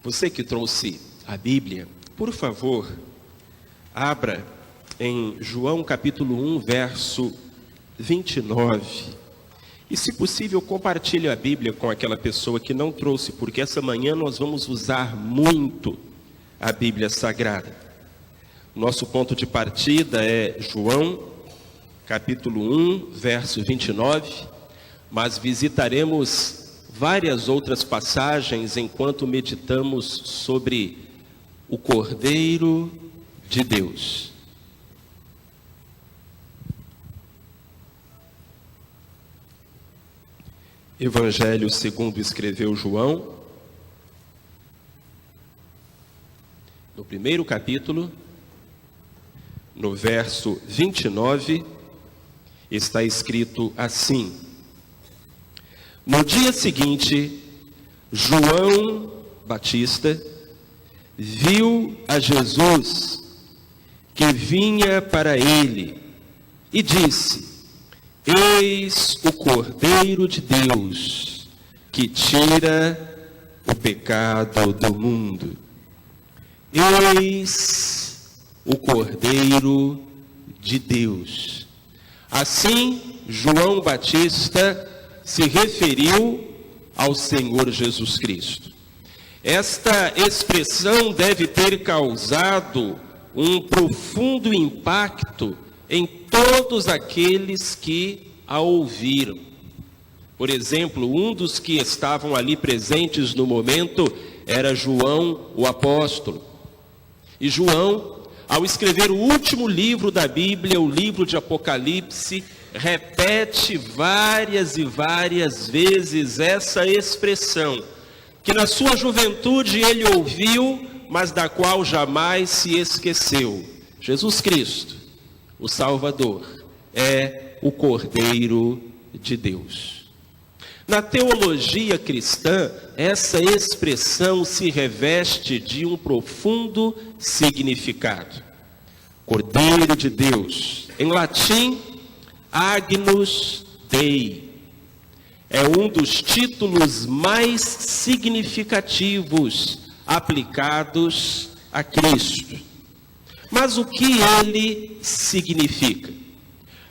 Você que trouxe a Bíblia, por favor, abra em João capítulo 1, verso 29. E, se possível, compartilhe a Bíblia com aquela pessoa que não trouxe, porque essa manhã nós vamos usar muito a Bíblia Sagrada. Nosso ponto de partida é João capítulo 1, verso 29, mas visitaremos várias outras passagens enquanto meditamos sobre o Cordeiro de Deus. Evangelho segundo escreveu João, no primeiro capítulo, no verso 29, está escrito assim: no dia seguinte, João Batista viu a Jesus que vinha para ele e disse: eis o Cordeiro de Deus que tira o pecado do mundo. Eis o Cordeiro de Deus. Assim, João Batista se referiu ao Senhor Jesus Cristo. Esta expressão deve ter causado um profundo impacto em todos aqueles que a ouviram. Por exemplo, um dos que estavam ali presentes no momento era João, o apóstolo. E João, ao escrever o último livro da Bíblia, o livro de Apocalipse, repete várias e várias vezes essa expressão, que na sua juventude ele ouviu, mas da qual jamais se esqueceu. Jesus Cristo, o Salvador, é o Cordeiro de Deus. Na teologia cristã, essa expressão se reveste de um profundo significado. Cordeiro de Deus, em latim, Agnus Dei, é um dos títulos mais significativos aplicados a Cristo. Mas o que ele significa?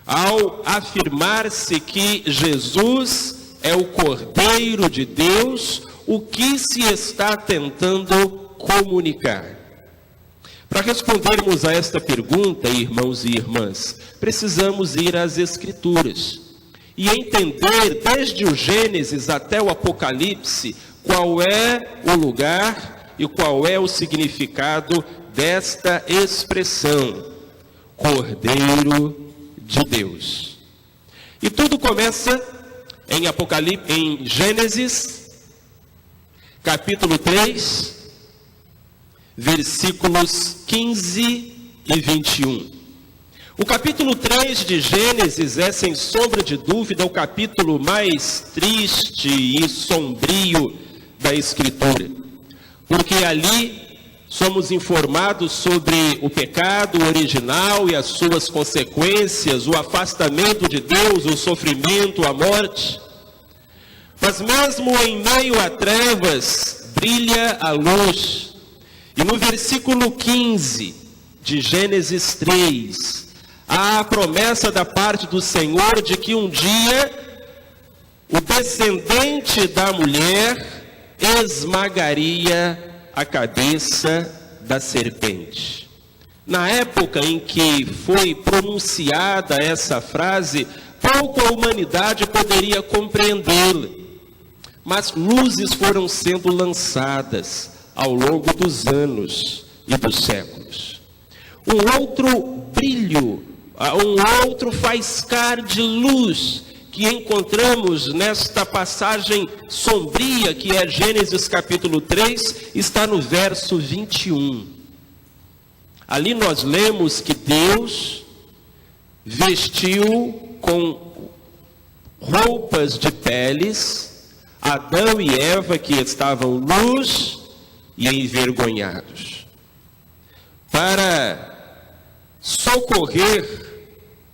Ao afirmar-se que Jesus é o Cordeiro de Deus, o que se está tentando comunicar? Para respondermos a esta pergunta, irmãos e irmãs, precisamos ir às Escrituras e entender desde o Gênesis até o Apocalipse qual é o lugar e qual é o significado desta expressão, Cordeiro de Deus. E tudo começa em Gênesis, capítulo 3, versículos 15 e 21. O capítulo 3 de Gênesis é, sem sombra de dúvida, o capítulo mais triste e sombrio da Escritura, porque ali somos informados sobre o pecado original e as suas consequências, o afastamento de Deus, o sofrimento, a morte. Mas mesmo em meio a trevas, brilha a luz. E no versículo 15 de Gênesis 3, há a promessa da parte do Senhor de que um dia o descendente da mulher esmagaria a cabeça da serpente. Na época em que foi pronunciada essa frase, pouca humanidade poderia compreendê-la, mas luzes foram sendo lançadas ao longo dos anos e dos séculos. Um outro brilho, um outro faiscar de luz que encontramos nesta passagem sombria que é Gênesis capítulo 3, está no verso 21. Ali nós lemos que Deus vestiu com roupas de peles Adão e Eva, que estavam nus e envergonhados, para socorrer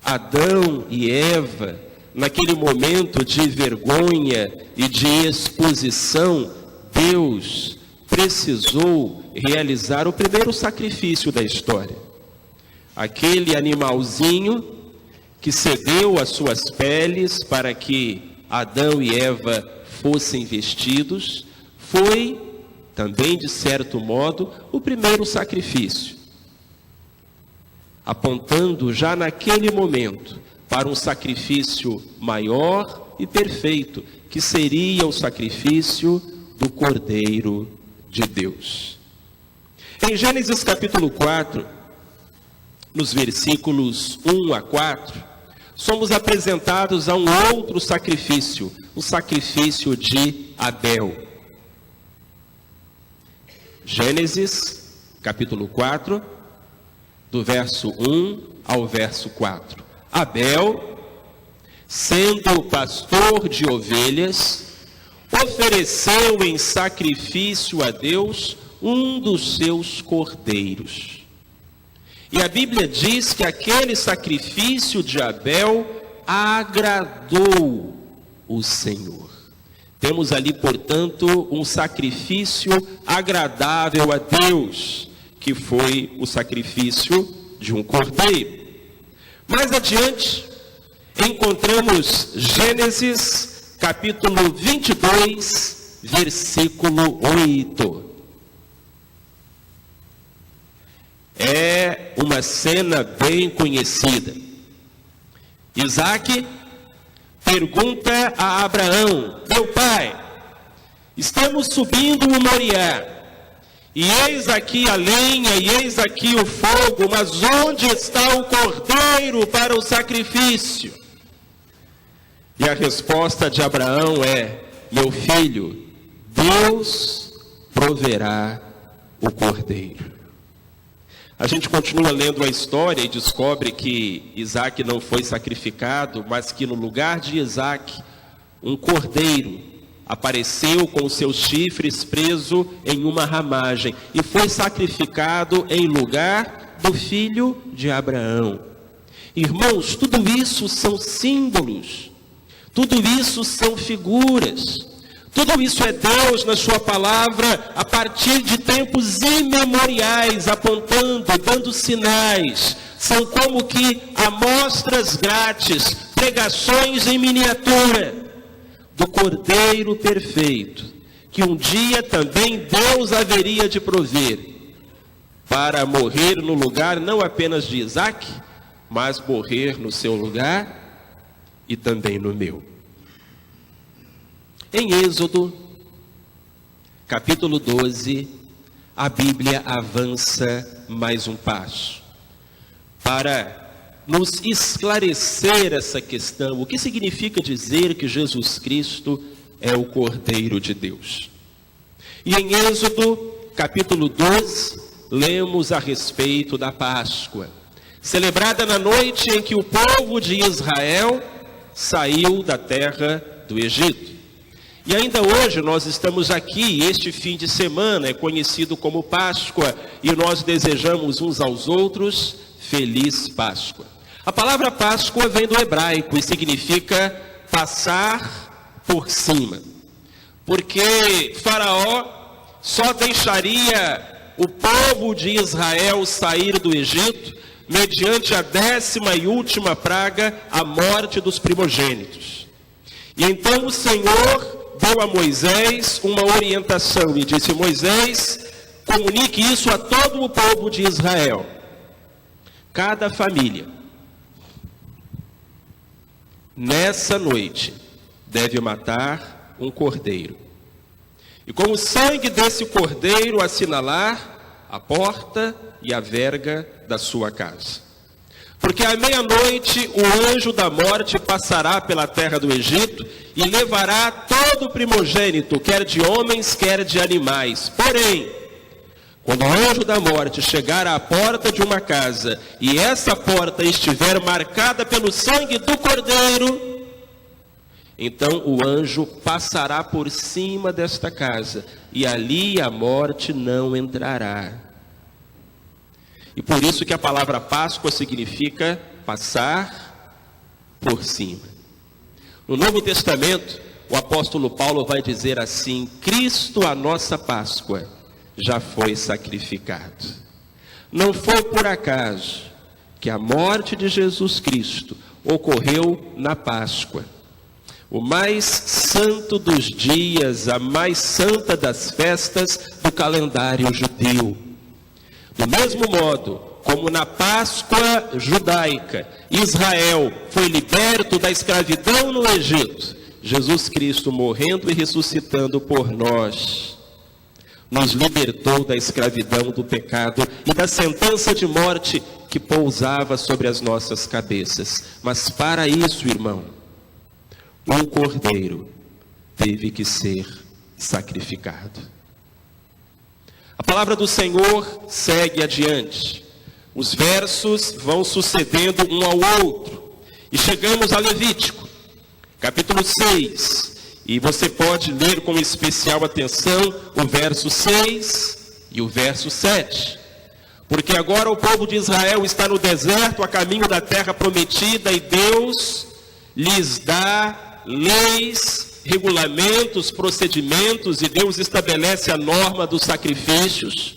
Adão e Eva naquele momento de vergonha e de exposição. Deus precisou realizar o primeiro sacrifício da história. Aquele animalzinho que cedeu as suas peles para que Adão e Eva fossem vestidos, foi também, de certo modo, o primeiro sacrifício, apontando já naquele momento para um sacrifício maior e perfeito, que seria o sacrifício do Cordeiro de Deus. Em Gênesis capítulo 4, nos versículos 1 a 4, somos apresentados a um outro sacrifício, o sacrifício de Abel. Gênesis capítulo 4, do verso 1 ao verso 4. Abel, sendo pastor de ovelhas, ofereceu em sacrifício a Deus um dos seus cordeiros. E a Bíblia diz que aquele sacrifício de Abel agradou o Senhor. Temos ali, portanto, um sacrifício agradável a Deus, que foi o sacrifício de um cordeiro. Mais adiante, encontramos Gênesis capítulo 22, versículo 8. É uma cena bem conhecida. Isaac pergunta a Abraão: meu pai, estamos subindo o Moriá, e eis aqui a lenha, e eis aqui o fogo, mas onde está o cordeiro para o sacrifício? E a resposta de Abraão é: meu filho, Deus proverá o cordeiro. A gente continua lendo a história e descobre que Isaac não foi sacrificado, mas que no lugar de Isaac, um cordeiro apareceu com os seus chifres preso em uma ramagem e foi sacrificado em lugar do filho de Abraão. Irmãos, tudo isso são símbolos, tudo isso são figuras. Tudo isso é Deus na sua palavra a partir de tempos imemoriais, apontando, dando sinais. São como que amostras grátis, pregações em miniatura do Cordeiro perfeito, que um dia também Deus haveria de prover para morrer no lugar não apenas de Isaac, mas morrer no seu lugar e também no meu. Em Êxodo, capítulo 12, a Bíblia avança mais um passo para nos esclarecer essa questão. O que significa dizer que Jesus Cristo é o Cordeiro de Deus? E em Êxodo, capítulo 12, lemos a respeito da Páscoa, celebrada na noite em que o povo de Israel saiu da terra do Egito. E ainda hoje nós estamos aqui, este fim de semana é conhecido como Páscoa, e nós desejamos uns aos outros Feliz Páscoa. A palavra Páscoa vem do hebraico e significa passar por cima, porque Faraó só deixaria o povo de Israel sair do Egito mediante a 10ª e última praga, a morte dos primogênitos. E então o Senhor deu a Moisés uma orientação e disse: Moisés, comunique isso a todo o povo de Israel. Cada família, nessa noite, deve matar um cordeiro. E com o sangue desse cordeiro assinalar a porta e a verga da sua casa. Porque à meia-noite o anjo da morte passará pela terra do Egito e levará todo o primogênito, quer de homens, quer de animais. Porém, quando o anjo da morte chegar à porta de uma casa e essa porta estiver marcada pelo sangue do cordeiro, então o anjo passará por cima desta casa e ali a morte não entrará. E por isso que a palavra Páscoa significa passar por cima. No Novo Testamento, o apóstolo Paulo vai dizer assim: Cristo, a nossa Páscoa, já foi sacrificado. Não foi por acaso que a morte de Jesus Cristo ocorreu na Páscoa, o mais santo dos dias, a mais santa das festas do calendário judeu. Do mesmo modo como na Páscoa judaica, Israel foi liberto da escravidão no Egito, Jesus Cristo, morrendo e ressuscitando por nós, nos libertou da escravidão do pecado e da sentença de morte que pousava sobre as nossas cabeças. Mas para isso, irmão, um cordeiro teve que ser sacrificado. A palavra do Senhor segue adiante. Os versos vão sucedendo um ao outro. E chegamos a Levítico, capítulo 6. E você pode ler com especial atenção o verso 6 e o verso 7. Porque agora o povo de Israel está no deserto, a caminho da terra prometida, e Deus lhes dá leis, regulamentos, procedimentos, e Deus estabelece a norma dos sacrifícios.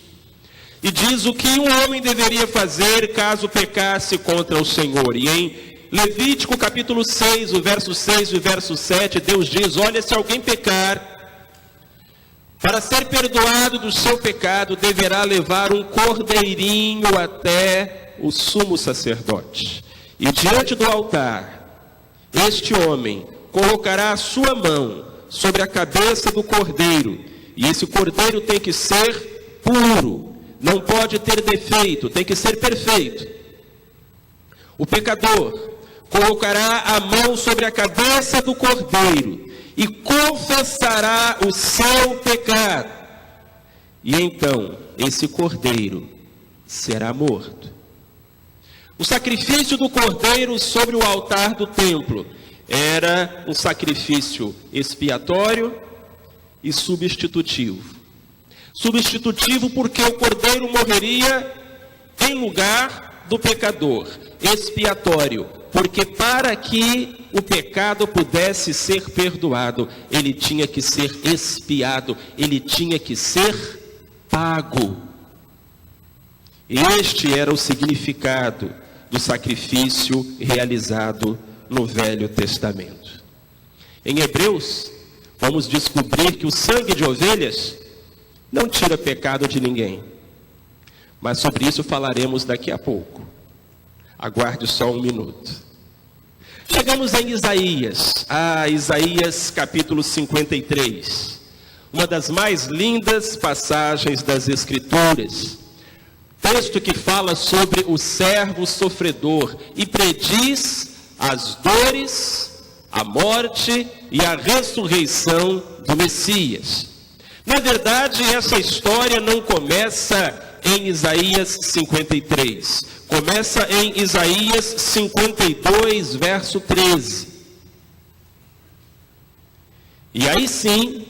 E diz o que um homem deveria fazer caso pecasse contra o Senhor. E em Levítico capítulo 6, o verso 6 e o verso 7, Deus diz: olha, se alguém pecar, para ser perdoado do seu pecado, deverá levar um cordeirinho até o sumo sacerdote. E diante do altar, este homem colocará a sua mão sobre a cabeça do cordeiro. E esse cordeiro tem que ser puro, não pode ter defeito, tem que ser perfeito. O pecador colocará a mão sobre a cabeça do cordeiro e confessará o seu pecado. E então, esse cordeiro será morto. O sacrifício do cordeiro sobre o altar do templo era um sacrifício expiatório e substitutivo. Substitutivo porque o cordeiro morreria em lugar do pecador. Expiatório, porque para que o pecado pudesse ser perdoado, ele tinha que ser expiado, ele tinha que ser pago. Este era o significado do sacrifício realizado no Velho Testamento. Em Hebreus, vamos descobrir que o sangue de ovelhas não tira pecado de ninguém. Mas sobre isso falaremos daqui a pouco. Aguarde só um minuto. Chegamos em Isaías. Isaías capítulo 53. Uma das mais lindas passagens das Escrituras. Texto que fala sobre o servo sofredor e prediz as dores, a morte e a ressurreição do Messias. Na verdade, essa história não começa em Isaías 53. Começa em Isaías 52, verso 13. E aí sim,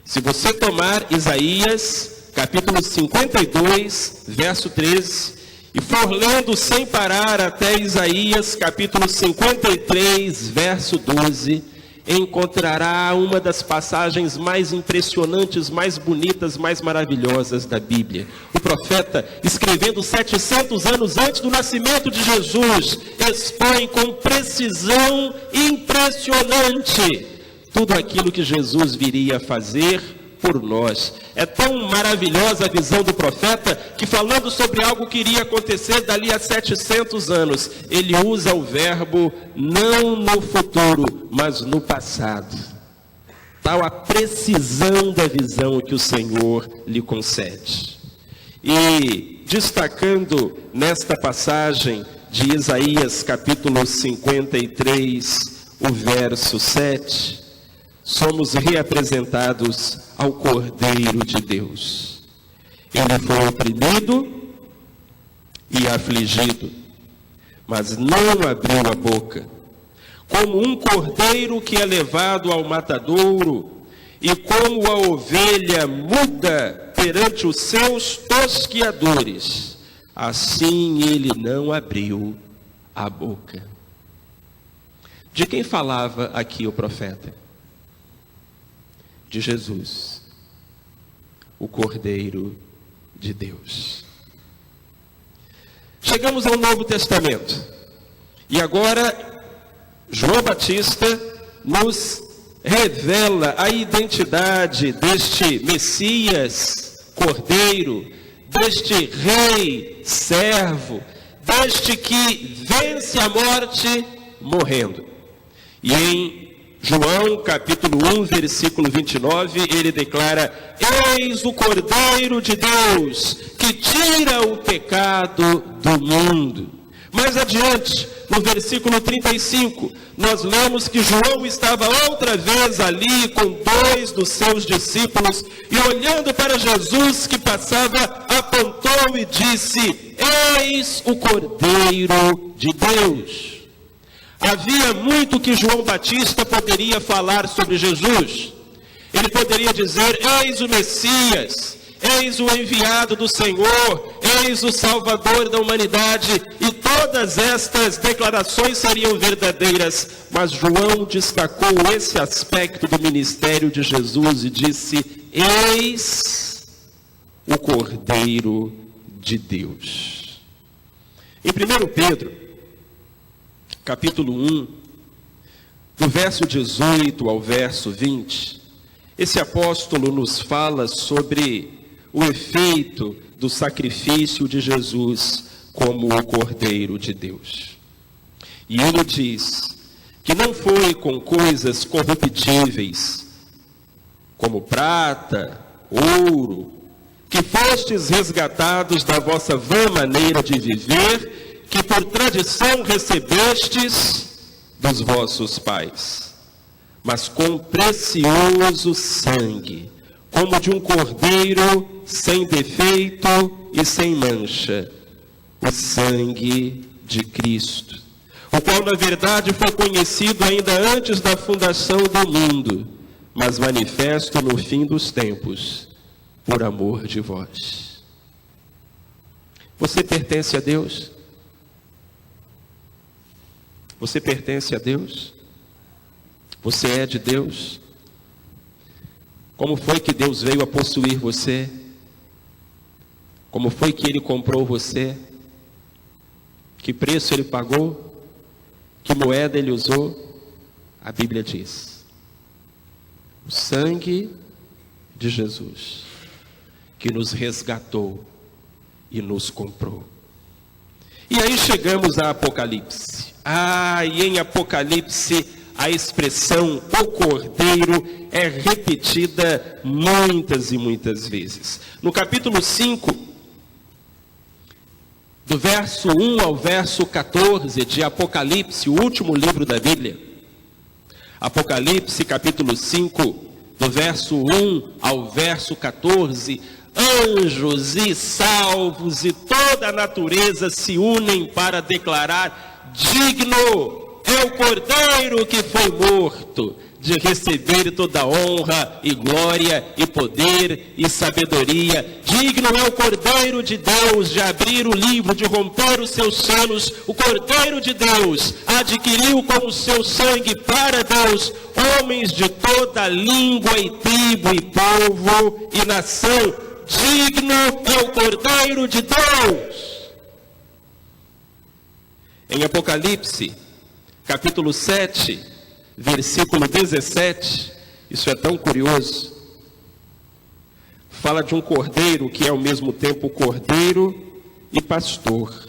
se você tomar Isaías, capítulo 52, verso 13, e for lendo sem parar até Isaías, capítulo 53, verso 12, encontrará uma das passagens mais impressionantes, mais bonitas, mais maravilhosas da Bíblia. O profeta, escrevendo 700 anos antes do nascimento de Jesus, expõe com precisão impressionante tudo aquilo que Jesus viria a fazer por nós. É tão maravilhosa a visão do profeta que, falando sobre algo que iria acontecer dali a 700 anos, ele usa o verbo não no futuro, mas no passado. Tal a precisão da visão que o Senhor lhe concede. E destacando nesta passagem de Isaías capítulo 53, o verso 7, somos reapresentados ao Cordeiro de Deus. Ele foi oprimido e afligido, mas não abriu a boca. Como um cordeiro que é levado ao matadouro, e como a ovelha muda perante os seus tosquiadores, assim ele não abriu a boca. De quem falava aqui o profeta? De Jesus, o Cordeiro de Deus. Chegamos ao Novo Testamento. E agora, João Batista nos revela a identidade deste Messias, Cordeiro, deste Rei, servo, deste que vence a morte morrendo. E em João capítulo 1, versículo 29, ele declara: eis o Cordeiro de Deus, que tira o pecado do mundo. Mais adiante, no versículo 35, nós lemos que João estava outra vez ali com 2 dos seus discípulos e olhando para Jesus que passava, apontou e disse: eis o Cordeiro de Deus. Havia muito que João Batista poderia falar sobre Jesus. Ele poderia dizer: eis o Messias, eis o enviado do Senhor, eis o Salvador da humanidade, e todas estas declarações seriam verdadeiras, mas João destacou esse aspecto do ministério de Jesus e disse: eis o Cordeiro de Deus. Em 1 Pedro, capítulo 1, do verso 18 ao verso 20, esse apóstolo nos fala sobre o efeito do sacrifício de Jesus como o Cordeiro de Deus. E ele diz que não foi com coisas corruptíveis, como prata, ouro, que fostes resgatados da vossa vã maneira de viver, que por tradição recebestes dos vossos pais, mas com precioso sangue, como de um cordeiro sem defeito e sem mancha, o sangue de Cristo, o qual na verdade foi conhecido ainda antes da fundação do mundo, mas manifesto no fim dos tempos, por amor de vós. Você pertence a Deus? Você pertence a Deus? Você é de Deus? Como foi que Deus veio a possuir você? Como foi que Ele comprou você? Que preço Ele pagou? Que moeda Ele usou? A Bíblia diz: o sangue de Jesus, que nos resgatou e nos comprou. E aí chegamos a Apocalipse. E em Apocalipse a expressão o Cordeiro é repetida muitas e muitas vezes. No capítulo 5, do verso 1 ao verso 14 de Apocalipse, o último livro da Bíblia. Apocalipse capítulo 5, do verso 1 ao verso 14, anjos e salvos e toda a natureza se unem para declarar: digno é o Cordeiro que foi morto de receber toda honra e glória e poder e sabedoria. Digno é o Cordeiro de Deus de abrir o livro, de romper os seus selos. O Cordeiro de Deus adquiriu com o seu sangue para Deus homens de toda língua e tribo e povo e nação. Digno é o Cordeiro de Deus. Em Apocalipse, capítulo 7, versículo 17, isso é tão curioso, fala de um cordeiro que é ao mesmo tempo cordeiro e pastor.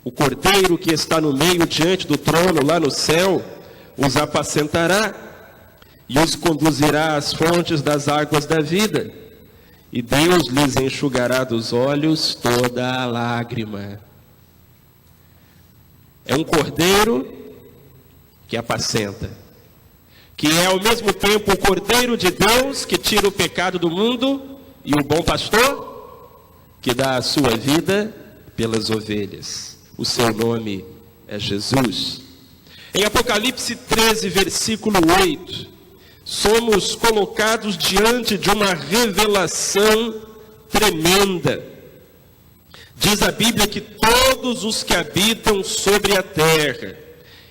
O cordeiro que está no meio diante do trono lá no céu, os apacentará e os conduzirá às fontes das águas da vida, e Deus lhes enxugará dos olhos toda a lágrima. É um cordeiro que apacenta, que é ao mesmo tempo o Cordeiro de Deus que tira o pecado do mundo e o bom pastor que dá a sua vida pelas ovelhas. O seu nome é Jesus. Em Apocalipse 13, versículo 8, somos colocados diante de uma revelação tremenda. Diz a Bíblia que todos os que habitam sobre a terra,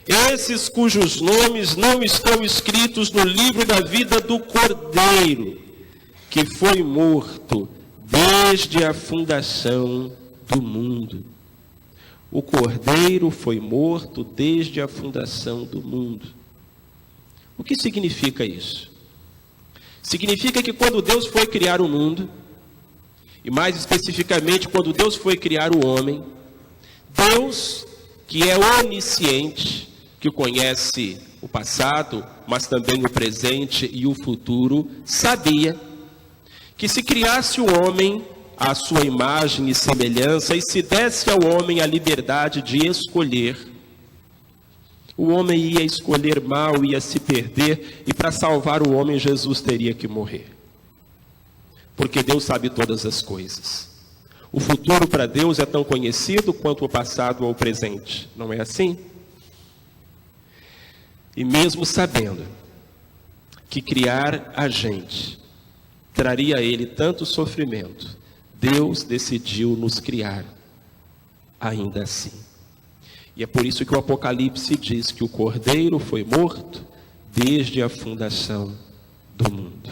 esses cujos nomes não estão escritos no livro da vida do Cordeiro, que foi morto, desde a fundação do mundo. O Cordeiro foi morto desde a fundação do mundo. O que significa isso? Significa que quando Deus foi criar o mundo, e mais especificamente quando Deus foi criar o homem, Deus, que é onisciente, que conhece o passado, mas também o presente e o futuro, sabia que se criasse o homem à sua imagem e semelhança e se desse ao homem a liberdade de escolher, o homem ia escolher mal, ia se perder, e para salvar o homem, Jesus teria que morrer. Porque Deus sabe todas as coisas. O futuro para Deus é tão conhecido quanto o passado ou o presente. Não é assim? E mesmo sabendo que criar a gente traria a Ele tanto sofrimento, Deus decidiu nos criar ainda assim. E é por isso que o Apocalipse diz que o Cordeiro foi morto desde a fundação do mundo.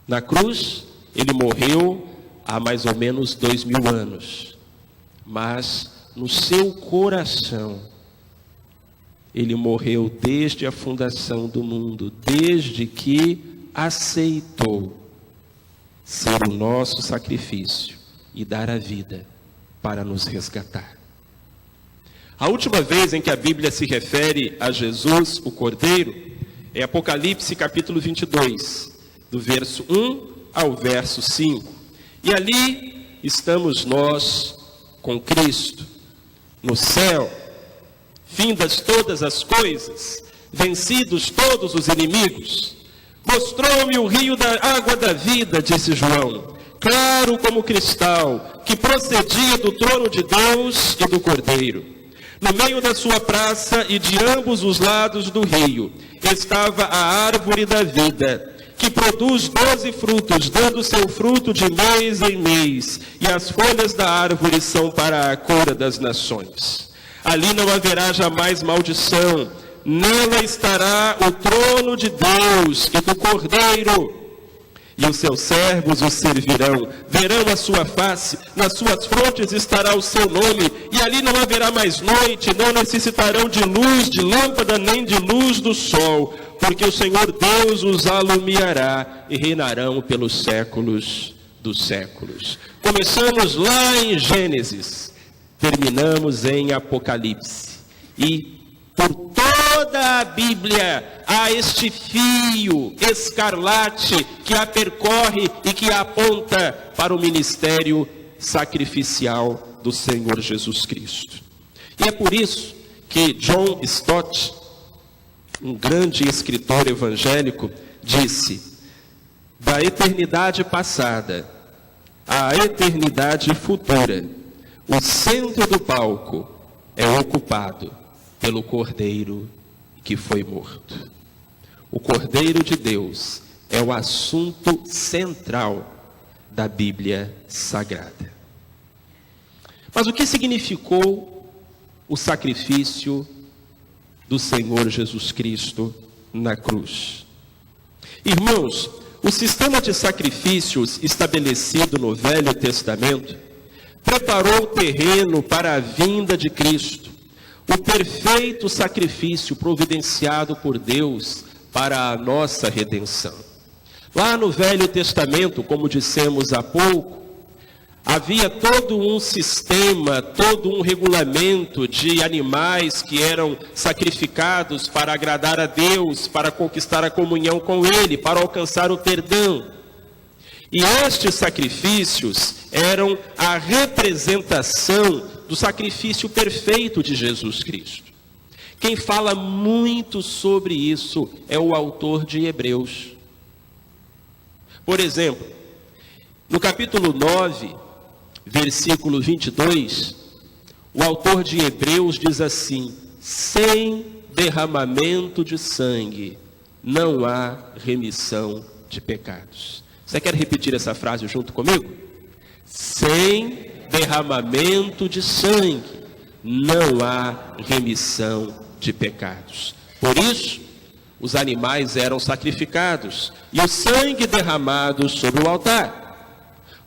Na cruz, ele morreu há mais ou menos 2000 anos. Mas no seu coração, ele morreu desde a fundação do mundo, desde que aceitou ser o nosso sacrifício e dar a vida para nos resgatar. A última vez em que a Bíblia se refere a Jesus, o Cordeiro, é Apocalipse capítulo 22, do verso 1 ao verso 5. E ali estamos nós com Cristo, no céu, findas todas as coisas, vencidos todos os inimigos. Mostrou-me o rio da água da vida, disse João, claro como cristal, que procedia do trono de Deus e do Cordeiro. No meio da sua praça e de ambos os lados do rio, estava a árvore da vida, que produz 12 frutos, dando seu fruto de mês em mês, e as folhas da árvore são para a cura das nações. Ali não haverá jamais maldição, nela estará o trono de Deus e do Cordeiro, e os seus servos o servirão, verão a sua face, nas suas frontes estará o seu nome, e ali não haverá mais noite, não necessitarão de luz, de lâmpada, nem de luz do sol, porque o Senhor Deus os alumiará e reinarão pelos séculos dos séculos. Começamos lá em Gênesis, terminamos em Apocalipse, e por toda a Bíblia há este fio escarlate que a percorre e que a aponta para o ministério sacrificial do Senhor Jesus Cristo. E é por isso que John Stott, um grande escritor evangélico, disse: da eternidade passada à eternidade futura, o centro do palco é ocupado pelo Cordeiro que foi morto. O Cordeiro de Deus é o assunto central da Bíblia Sagrada. Mas o que significou o sacrifício do Senhor Jesus Cristo na cruz? Irmãos, o sistema de sacrifícios estabelecido no Velho Testamento preparou o terreno para a vinda de Cristo, o perfeito sacrifício providenciado por Deus para a nossa redenção. Lá no Velho Testamento, como dissemos há pouco, havia todo um sistema, todo um regulamento de animais que eram sacrificados para agradar a Deus, para conquistar a comunhão com Ele, para alcançar o perdão. E estes sacrifícios eram a representação do sacrifício perfeito de Jesus Cristo. Quem fala muito sobre isso é o autor de Hebreus. Por exemplo, no capítulo 9, versículo 22, o autor de Hebreus diz assim: sem derramamento de sangue não há remissão de pecados. Você quer repetir essa frase junto comigo? Sem derramamento de sangue não há remissão de pecados. Por isso, os animais eram sacrificados e o sangue derramado sobre o altar.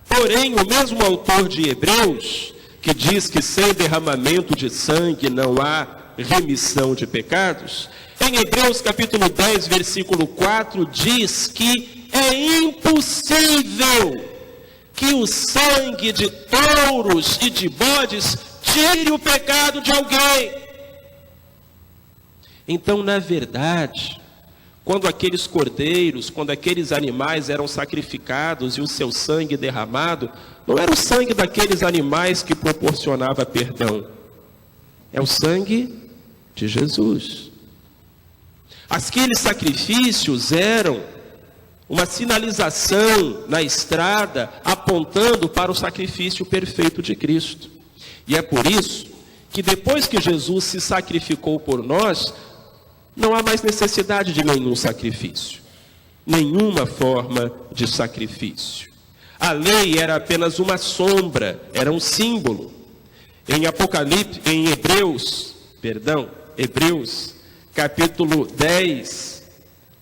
Porém, o mesmo autor de Hebreus, que diz que sem derramamento de sangue não há remissão de pecados, em Hebreus capítulo 10, versículo 4, diz que é impossível que o sangue de touros e de bodes tire o pecado de alguém. Então, na verdade, quando aqueles cordeiros, quando aqueles animais eram sacrificados e o seu sangue derramado, não era o sangue daqueles animais que proporcionava perdão. É o sangue de Jesus. Aqueles sacrifícios eram uma sinalização na estrada apontando para o sacrifício perfeito de Cristo. E é por isso que depois que Jesus se sacrificou por nós, não há mais necessidade de nenhum sacrifício, nenhuma forma de sacrifício. A lei era apenas uma sombra, era um símbolo. Em Hebreus, capítulo 10,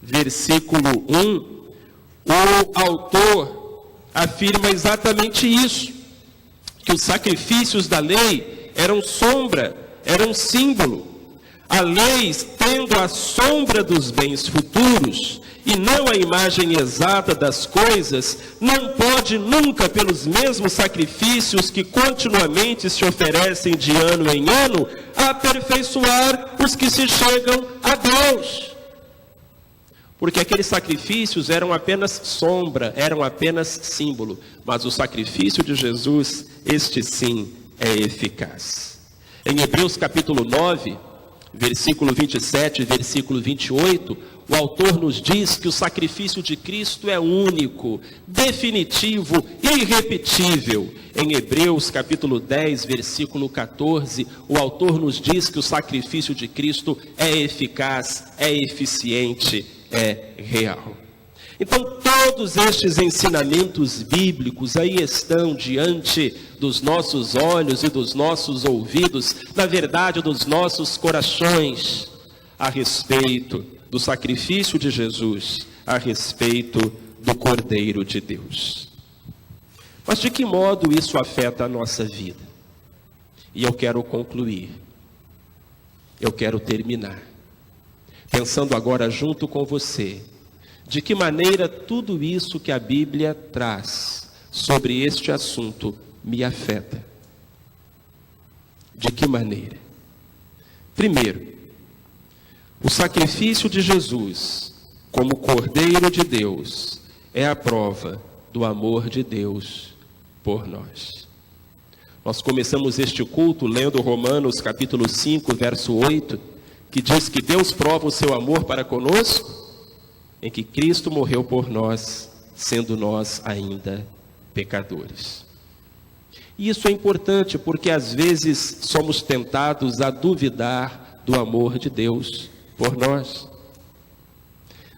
versículo 1, o autor afirma exatamente isso, que os sacrifícios da lei eram sombra, eram símbolo. A lei, tendo a sombra dos bens futuros e não a imagem exata das coisas, não pode nunca, pelos mesmos sacrifícios que continuamente se oferecem de ano em ano, aperfeiçoar os que se chegam a Deus. Porque aqueles sacrifícios eram apenas sombra, eram apenas símbolo, mas o sacrifício de Jesus, este sim, é eficaz. Em Hebreus capítulo 9, versículo 27 e versículo 28, o autor nos diz que o sacrifício de Cristo é único, definitivo e irrepetível. Em Hebreus capítulo 10, versículo 14, o autor nos diz que o sacrifício de Cristo é eficaz, é eficiente, é real. Então, todos estes ensinamentos bíblicos aí estão diante dos nossos olhos e dos nossos ouvidos, na verdade, dos nossos corações, a respeito do sacrifício de Jesus, a respeito do Cordeiro de Deus. Mas de que modo isso afeta a nossa vida? E eu quero concluir, eu quero terminar, pensando agora junto com você, de que maneira tudo isso que a Bíblia traz sobre este assunto me afeta. De que maneira? Primeiro, o sacrifício de Jesus, como Cordeiro de Deus, é a prova do amor de Deus por nós. Nós começamos este culto lendo Romanos capítulo 5, verso 8, que diz que Deus prova o seu amor para conosco, em que Cristo morreu por nós, sendo nós ainda pecadores. E isso é importante porque às vezes somos tentados a duvidar do amor de Deus por nós.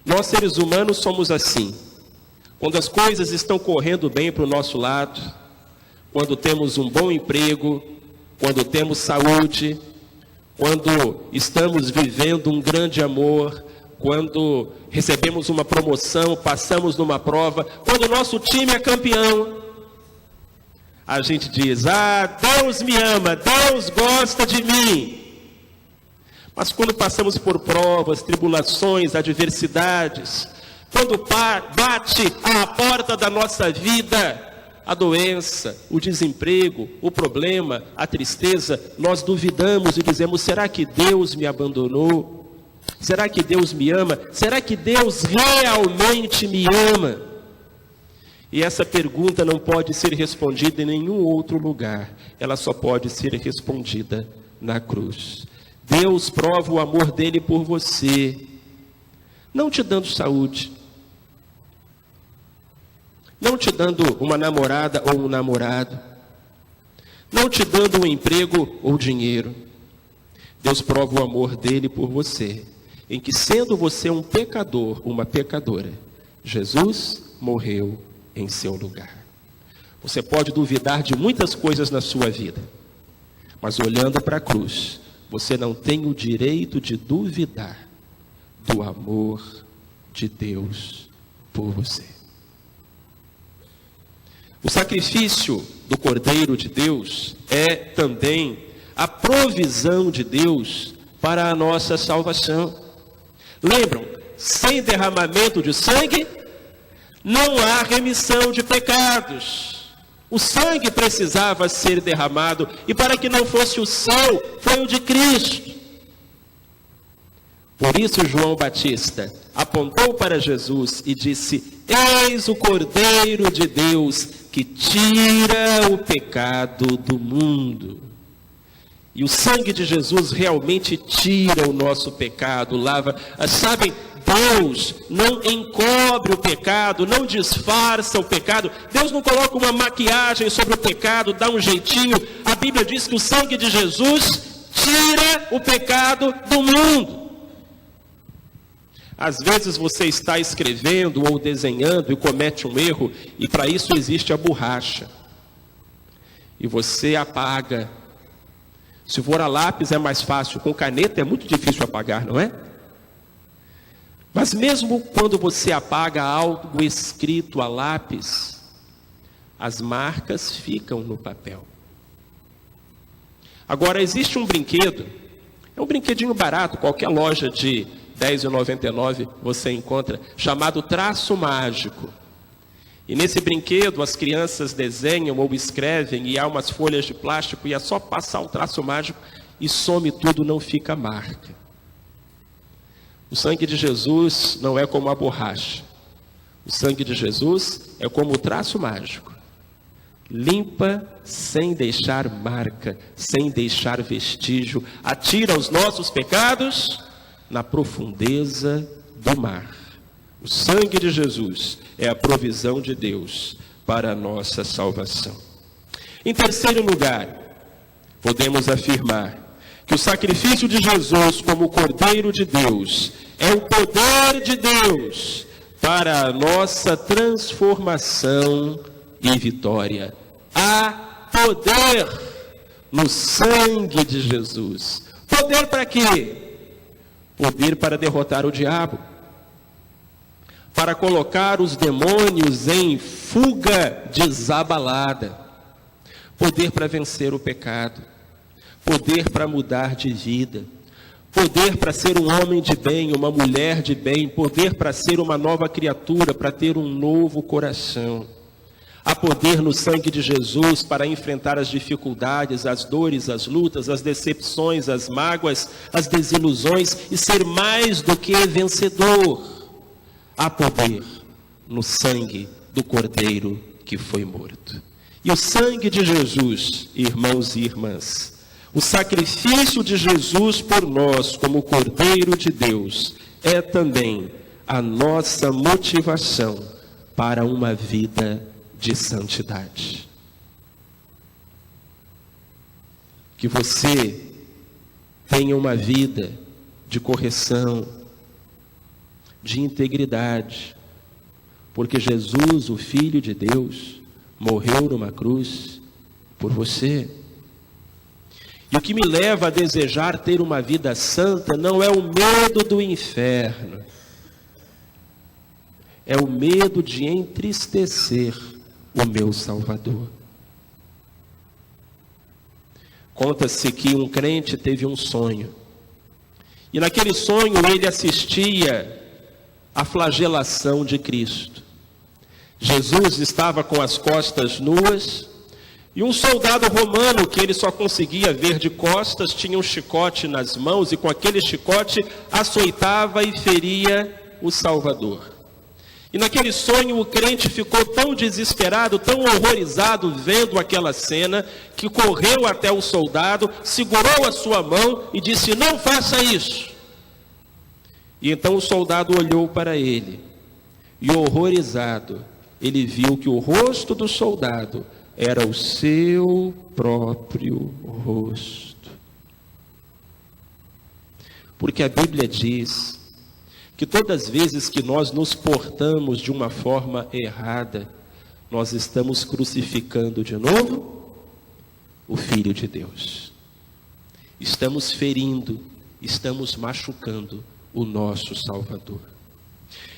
Nós seres humanos somos assim. Quando as coisas estão correndo bem para o nosso lado, quando temos um bom emprego, quando temos saúde, quando estamos vivendo um grande amor, quando recebemos uma promoção, passamos numa prova, quando o nosso time é campeão, a gente diz, Deus me ama, Deus gosta de mim. Mas quando passamos por provas, tribulações, adversidades, quando bate à porta da nossa vida a doença, o desemprego, o problema, a tristeza, nós duvidamos e dizemos, será que Deus me abandonou? Será que Deus me ama? Será que Deus realmente me ama? E essa pergunta não pode ser respondida em nenhum outro lugar. Ela só pode ser respondida na cruz. Deus prova o amor dele por você, não te dando saúde, não te dando uma namorada ou um namorado, não te dando um emprego ou dinheiro. Deus prova o amor dele por você, em que sendo você um pecador, uma pecadora, Jesus morreu em seu lugar. Você pode duvidar de muitas coisas na sua vida, mas olhando para a cruz, você não tem o direito de duvidar do amor de Deus por você. O sacrifício do Cordeiro de Deus é também a provisão de Deus para a nossa salvação. Lembram? Sem derramamento de sangue, não há remissão de pecados. O sangue precisava ser derramado, e para que não fosse o seu, foi o de Cristo. Por isso João Batista apontou para Jesus e disse: eis o Cordeiro de Deus que tira o pecado do mundo. E o sangue de Jesus realmente tira o nosso pecado, lava. Sabem, Deus não encobre o pecado, não disfarça o pecado. Deus não coloca uma maquiagem sobre o pecado, dá um jeitinho. A Bíblia diz que o sangue de Jesus tira o pecado do mundo. Às vezes você está escrevendo ou desenhando e comete um erro, e para isso existe a borracha. E você apaga. Se for a lápis é mais fácil, com caneta é muito difícil apagar, não é? Mas mesmo quando você apaga algo escrito a lápis, as marcas ficam no papel. Agora existe um brinquedo, é um brinquedinho barato, qualquer loja de R$10,99 você encontra, chamado traço mágico. E nesse brinquedo as crianças desenham ou escrevem, e há umas folhas de plástico, e é só passar o traço mágico e some tudo, não fica marca. O sangue de Jesus não é como a borracha. O sangue de Jesus é como o traço mágico. Limpa sem deixar marca, sem deixar vestígio, atira os nossos pecados na profundeza do mar. O sangue de Jesus é a provisão de Deus para a nossa salvação. Em terceiro lugar, podemos afirmar que o sacrifício de Jesus como Cordeiro de Deus é o poder de Deus para a nossa transformação e vitória. Há poder no sangue de Jesus. Poder para quê? Poder para derrotar o diabo, para colocar os demônios em fuga desabalada, poder para vencer o pecado, poder para mudar de vida, poder para ser um homem de bem, uma mulher de bem, poder para ser uma nova criatura, para ter um novo coração. Há poder no sangue de Jesus para enfrentar as dificuldades, as dores, as lutas, as decepções, as mágoas, as desilusões e ser mais do que vencedor. Há poder no sangue do Cordeiro que foi morto. E o sangue de Jesus, irmãos e irmãs, o sacrifício de Jesus por nós como Cordeiro de Deus, é também a nossa motivação para uma vida de santidade. Que você tenha uma vida de correção, de integridade, porque Jesus, o Filho de Deus, morreu numa cruz por você. E o que me leva a desejar ter uma vida santa não é o medo do inferno, é o medo de entristecer o meu Salvador. Conta-se que um crente teve um sonho, e naquele sonho ele assistia à flagelação de Cristo. Jesus estava com as costas nuas, e um soldado romano, que ele só conseguia ver de costas, tinha um chicote nas mãos, e com aquele chicote açoitava e feria o Salvador. E naquele sonho o crente ficou tão desesperado, tão horrorizado vendo aquela cena, que correu até o soldado, segurou a sua mão e disse: não faça isso. E então o soldado olhou para ele, e horrorizado, ele viu que o rosto do soldado era o seu próprio rosto. Porque a Bíblia diz que todas as vezes que nós nos portamos de uma forma errada, nós estamos crucificando de novo o Filho de Deus. Estamos ferindo, estamos machucando o nosso Salvador.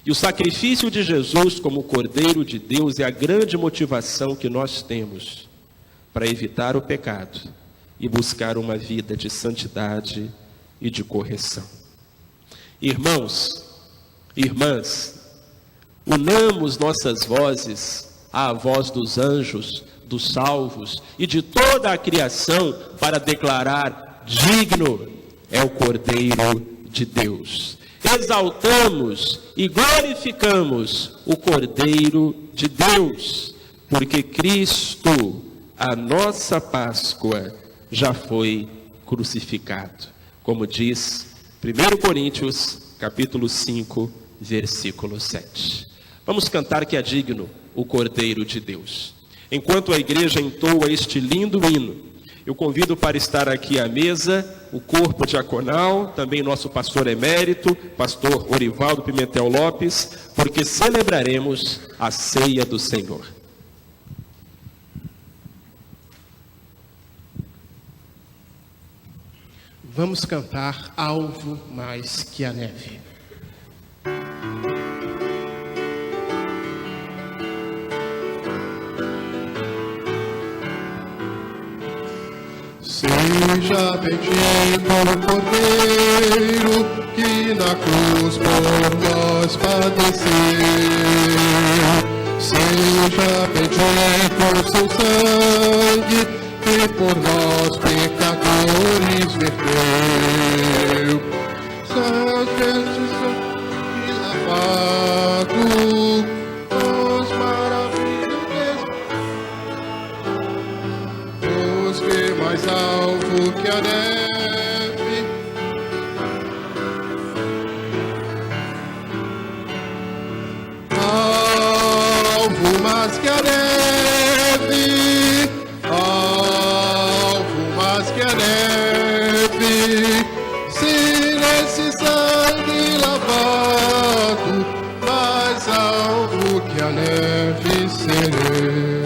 E o sacrifício de Jesus como Cordeiro de Deus é a grande motivação que nós temos para evitar o pecado e buscar uma vida de santidade e de correção. Irmãos, irmãs, unamos nossas vozes à voz dos anjos, dos salvos e de toda a criação para declarar: digno é o Cordeiro de Deus. Exaltamos e glorificamos o Cordeiro de Deus, porque Cristo, a nossa Páscoa, já foi crucificado, como diz 1 Coríntios, capítulo 5, versículo 7. Vamos cantar que é digno o Cordeiro de Deus. Enquanto a igreja entoa este lindo hino, eu convido para estar aqui à mesa o corpo diaconal, também nosso pastor emérito, pastor Orivaldo Pimentel Lopes, porque celebraremos a ceia do Senhor. Vamos cantar Alvo Mais que a Neve. Seja bendito o Cordeiro que na cruz por nós padeceu. Seja bendito o seu sangue que por nós pecadores verteu. Seus versos e lavado os maravilhas, os que mais alvo que a neve, alvo mais que a neve, alvo mais que a neve, se nesse sangue lavado, mais alvo que a neve serei.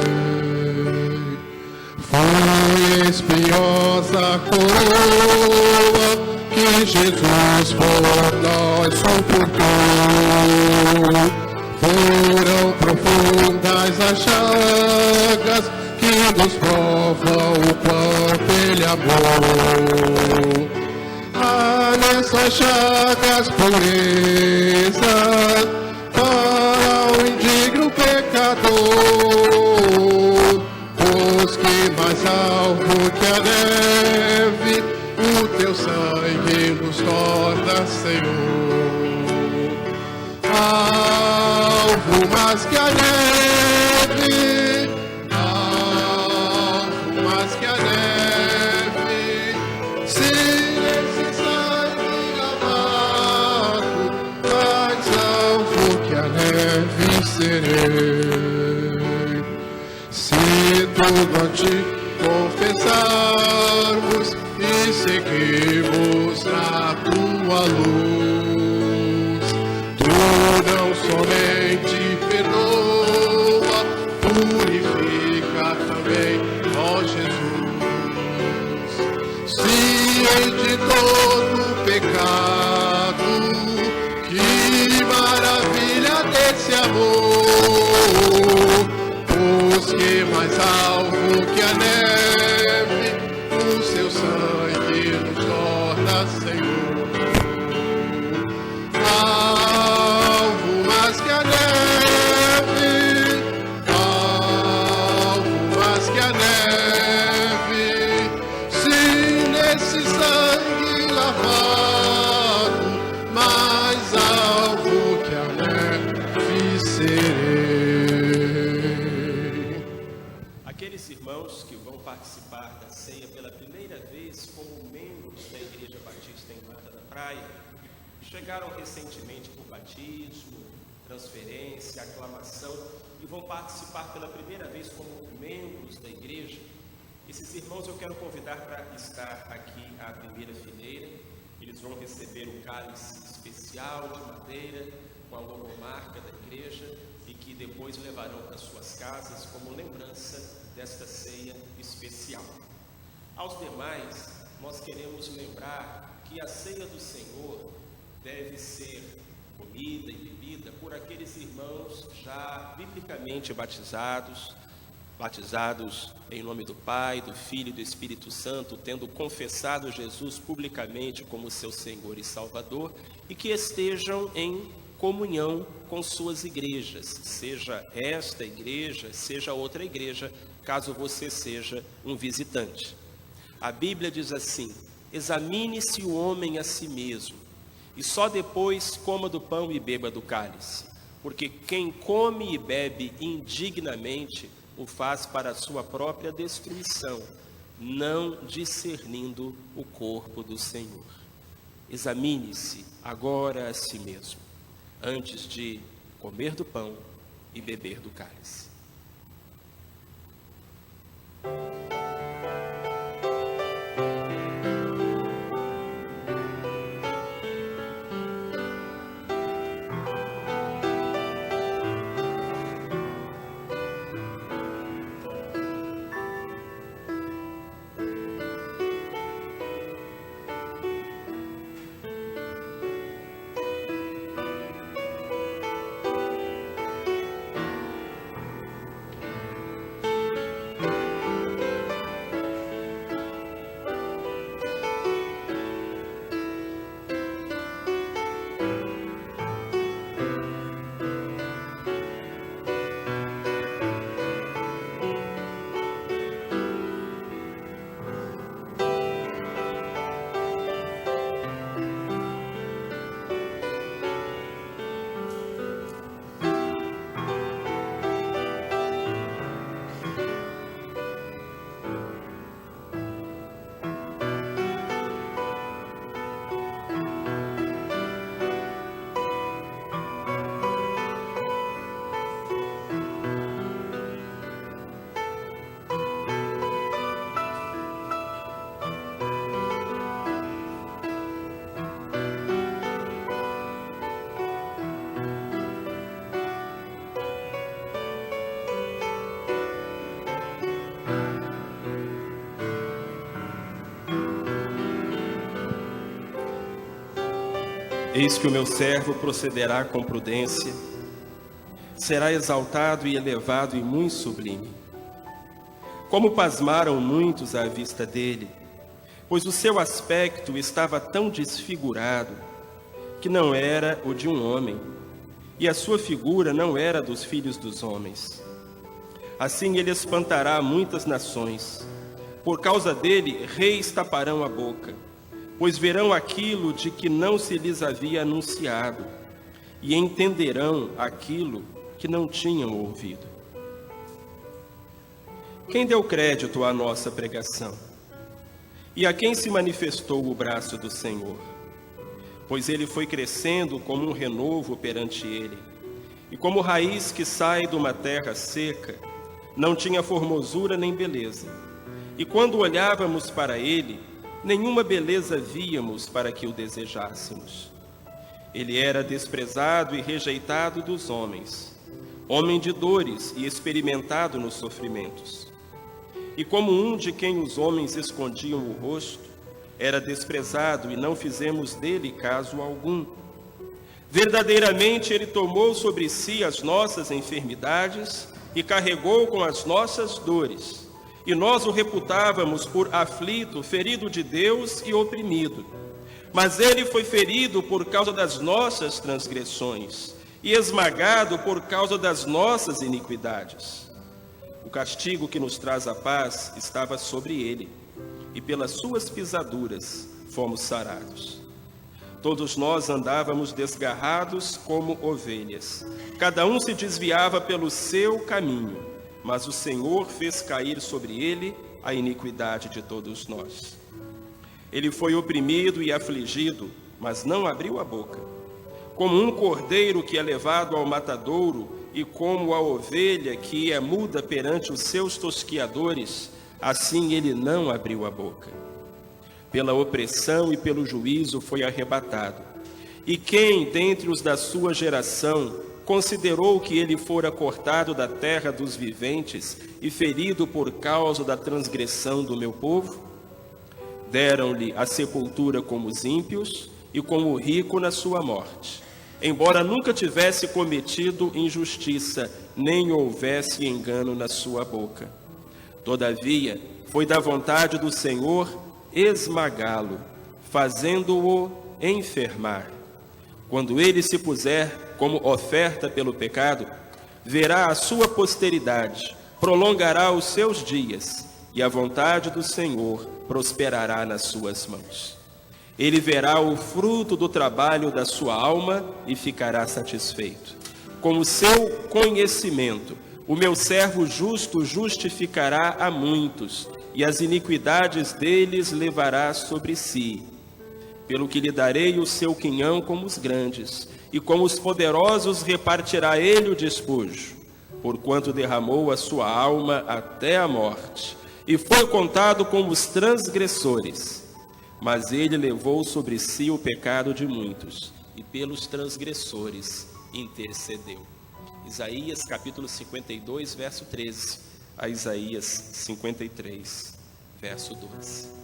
Foi espinhosa coroa que Jesus por nós suportou. Foram profundas as chagas que nos provam o quanto Ele amou. Há nessas chagas pureza para o indigno pecador. Os que mais alvo que a neve, o teu sangue nos torna, Senhor. Alvo mais que a neve, alvo mais que a neve, se nesse sangue lavado, mais alvo que a neve serei. Se tudo te confessarmos e seguirmos na tua luz, tu não somente perdoa, purifica também, ó Jesus. Se de todo pecado, que maravilha desse amor. Os que mais alvo que a neve, o seu sangue nos torna, Senhor. Alvo mais que a neve, alvo mais que a neve, se nesse sangue lavado, mais alvo que a neve serei. Aqueles irmãos que vão participar da ceia pela primeira vez como membros da Igreja Batista em Mata da Praia, chegaram recentemente por batismo, transferência, aclamação e vão participar pela primeira vez como membros da igreja. Esses irmãos eu quero convidar para estar aqui à primeira fileira. Eles vão receber o cálice especial de madeira com a logomarca da igreja e que depois levarão para suas casas como lembrança desta ceia especial. Aos demais, nós queremos lembrar que a ceia do Senhor deve ser comida e bebida por aqueles irmãos já biblicamente batizados em nome do Pai, do Filho e do Espírito Santo, tendo confessado Jesus publicamente como seu Senhor e Salvador, e que estejam em comunhão com suas igrejas, seja esta igreja, seja outra igreja, caso você seja um visitante. A Bíblia diz assim: examine-se o homem a si mesmo, e só depois coma do pão e beba do cálice, porque quem come e bebe indignamente o faz para a sua própria destruição, não discernindo o corpo do Senhor. Examine-se agora a si mesmo, antes de comer do pão e beber do cálice. Eis que o meu servo procederá com prudência, será exaltado e elevado e muito sublime. Como pasmaram muitos à vista dele, pois o seu aspecto estava tão desfigurado, que não era o de um homem, e a sua figura não era dos filhos dos homens. Assim ele espantará muitas nações. Por causa dele, reis taparão a boca, pois verão aquilo de que não se lhes havia anunciado, e entenderão aquilo que não tinham ouvido. Quem deu crédito à nossa pregação? E a quem se manifestou o braço do Senhor? Pois ele foi crescendo como um renovo perante ele, e como raiz que sai de uma terra seca, não tinha formosura nem beleza. E quando olhávamos para ele, nenhuma beleza víamos para que o desejássemos. Ele era desprezado e rejeitado dos homens, homem de dores e experimentado nos sofrimentos. E como um de quem os homens escondiam o rosto, era desprezado e não fizemos dele caso algum. Verdadeiramente ele tomou sobre si as nossas enfermidades e carregou com as nossas dores. E nós o reputávamos por aflito, ferido de Deus e oprimido. Mas ele foi ferido por causa das nossas transgressões e esmagado por causa das nossas iniquidades. O castigo que nos traz a paz estava sobre ele, e pelas suas pisaduras fomos sarados. Todos nós andávamos desgarrados como ovelhas, cada um se desviava pelo seu caminho, mas o Senhor fez cair sobre ele a iniquidade de todos nós. Ele foi oprimido e afligido, mas não abriu a boca. Como um cordeiro que é levado ao matadouro, e como a ovelha que é muda perante os seus tosquiadores, assim ele não abriu a boca. Pela opressão e pelo juízo foi arrebatado. E quem, dentre os da sua geração, considerou que ele fora cortado da terra dos viventes e ferido por causa da transgressão do meu povo? Deram-lhe a sepultura como os ímpios e como o rico na sua morte. embora nunca tivesse cometido injustiça, nem houvesse engano na sua boca. Todavia, foi da vontade do Senhor esmagá-lo, fazendo-o enfermar. Quando ele se puser como oferta pelo pecado, verá a sua posteridade, prolongará os seus dias, e a vontade do Senhor prosperará nas suas mãos. Ele verá o fruto do trabalho da sua alma e ficará satisfeito. Com o seu conhecimento, o meu servo justo justificará a muitos, e as iniquidades deles levará sobre si. Pelo que lhe darei o seu quinhão como os grandes, e com os poderosos repartirá ele o despojo, porquanto derramou a sua alma até a morte, e foi contado como os transgressores. Mas ele levou sobre si o pecado de muitos, e pelos transgressores intercedeu. Isaías capítulo 52, verso 13, a Isaías 53, verso 12.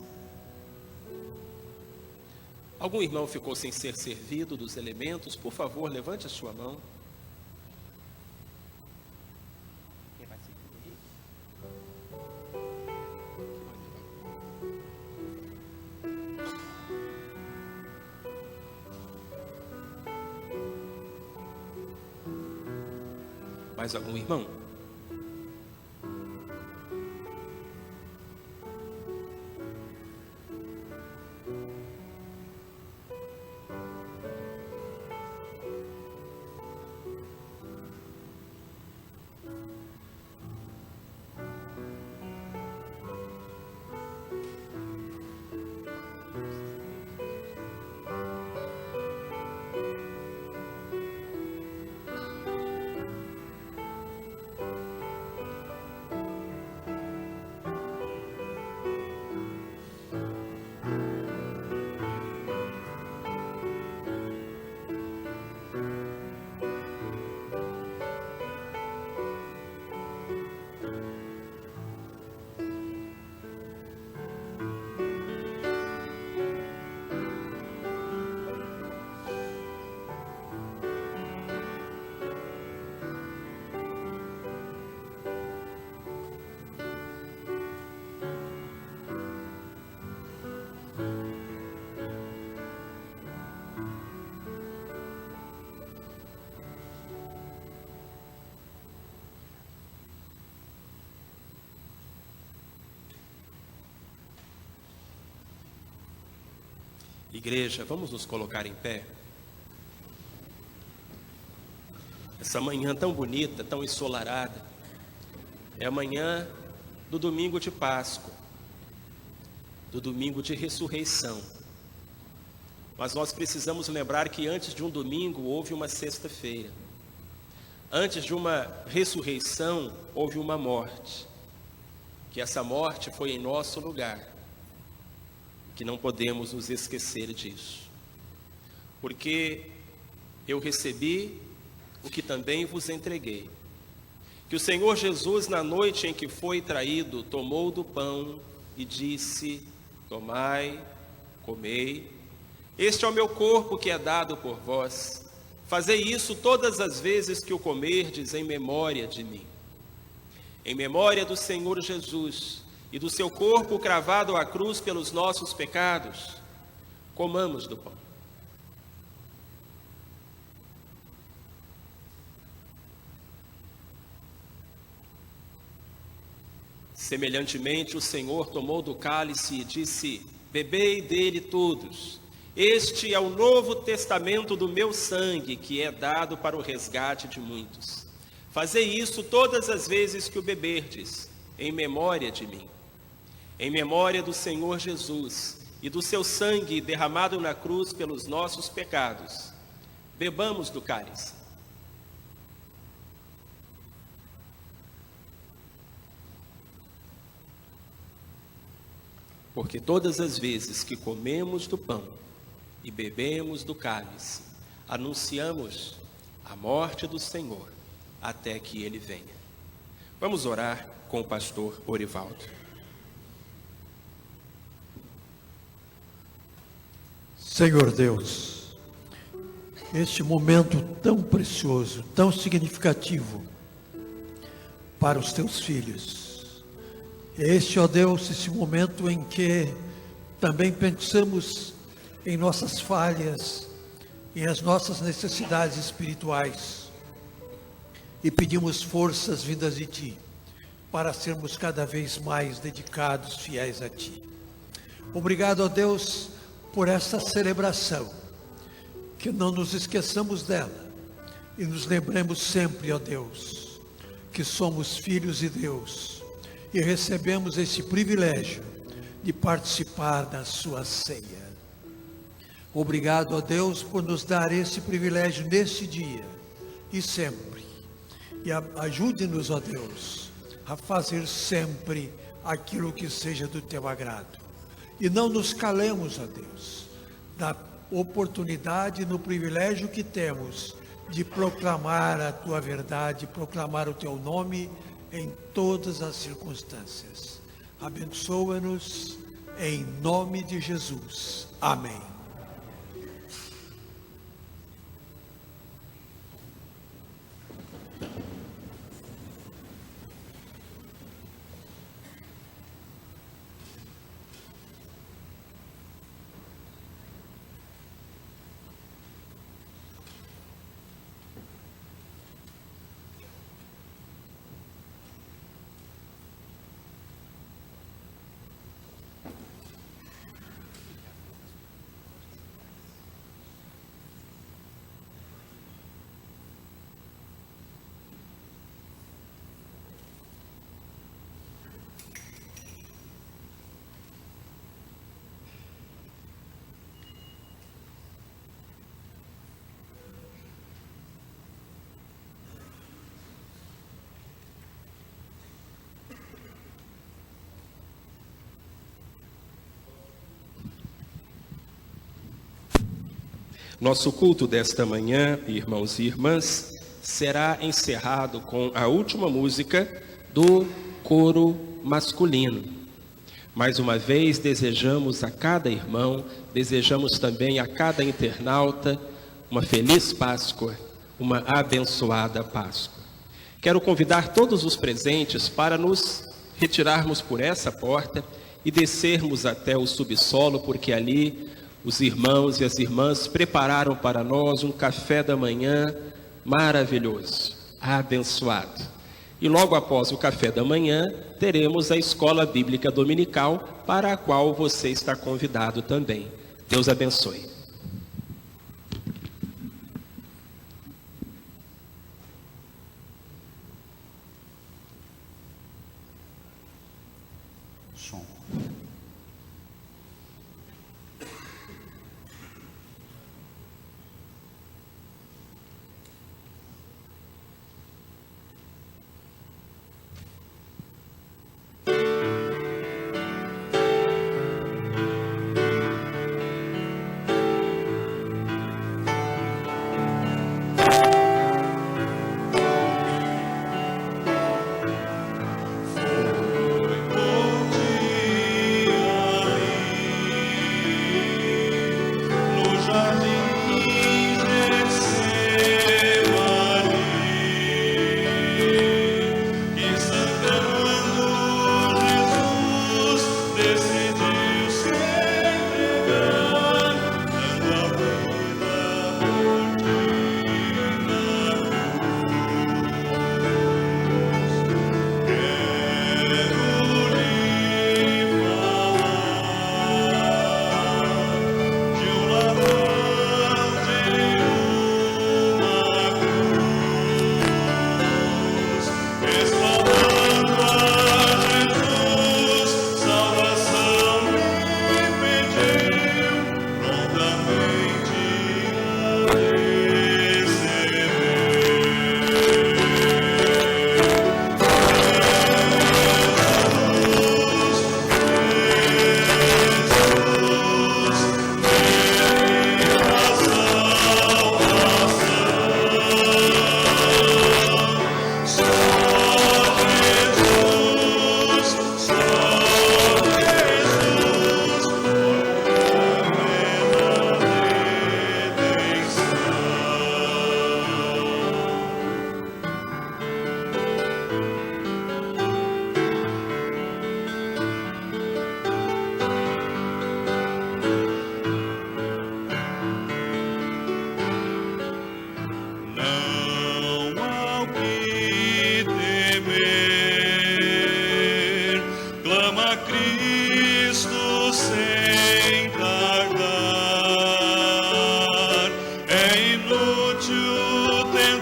Algum irmão ficou sem ser servido dos elementos? Por favor, levante a sua mão. Quem vai servir? Mais algum irmão? Igreja, vamos nos colocar em pé. Essa manhã tão bonita, tão ensolarada, é a manhã do domingo de Páscoa, do domingo de ressurreição. Mas nós precisamos lembrar que antes de um domingo houve uma sexta-feira. Antes de uma ressurreição houve uma morte. Que essa morte foi em nosso lugar. Que não podemos nos esquecer disso. Porque eu recebi o que também vos entreguei. Que o Senhor Jesus, na noite em que foi traído, tomou do pão e disse: tomai, comei, este é o meu corpo que é dado por vós. Fazei isso todas as vezes que o comerdes em memória de mim. Em memória do Senhor Jesus e do seu corpo cravado à cruz pelos nossos pecados, comamos do pão. Semelhantemente, o Senhor tomou do cálice e disse: bebei dele todos. Este é o novo testamento do meu sangue, que é dado para o resgate de muitos. Fazei isso todas as vezes que o beberdes, em memória de mim. Em memória do Senhor Jesus e do seu sangue derramado na cruz pelos nossos pecados, bebamos do cálice. Porque todas as vezes que comemos do pão e bebemos do cálice, anunciamos a morte do Senhor até que ele venha. Vamos orar com o pastor Orivaldo. Senhor Deus, este momento tão precioso, tão significativo para os teus filhos. Este, ó Deus, esse momento em que também pensamos em nossas falhas, em as nossas necessidades espirituais e pedimos forças vindas de Ti para sermos cada vez mais dedicados, fiéis a Ti. Obrigado, ó Deus, por esta celebração, que não nos esqueçamos dela e nos lembremos sempre, ó Deus, que somos filhos de Deus e recebemos esse privilégio de participar da sua ceia. Obrigado, ó Deus, por nos dar esse privilégio neste dia e sempre. E ajude-nos, ó Deus, a fazer sempre aquilo que seja do Teu agrado. E não nos calemos, ó Deus, da oportunidade, no privilégio que temos de proclamar a Tua verdade, proclamar o Teu nome em todas as circunstâncias. Abençoa-nos em nome de Jesus. Amém. Nosso culto desta manhã, irmãos e irmãs, será encerrado com a última música do coro masculino. Mais uma vez, desejamos a cada irmão, desejamos também a cada internauta uma feliz Páscoa, uma abençoada Páscoa. Quero convidar todos os presentes para nos retirarmos por essa porta e descermos até o subsolo, porque ali os irmãos e as irmãs prepararam para nós um café da manhã maravilhoso, abençoado. E logo após o café da manhã, teremos a escola bíblica dominical, para a qual você está convidado também. Deus abençoe. Som. Foi por ti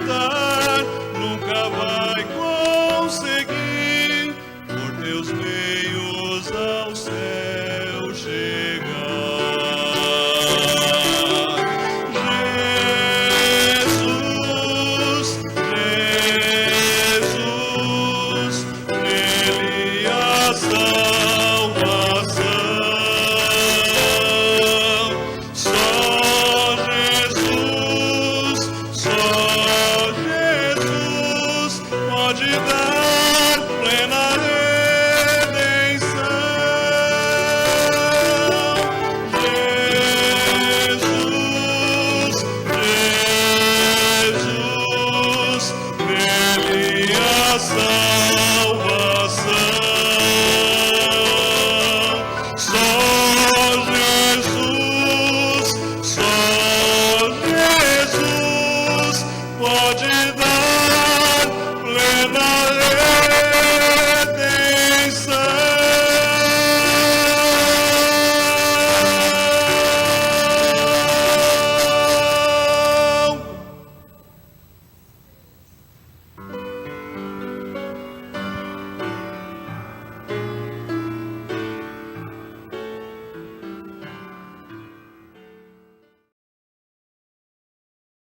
eternidade.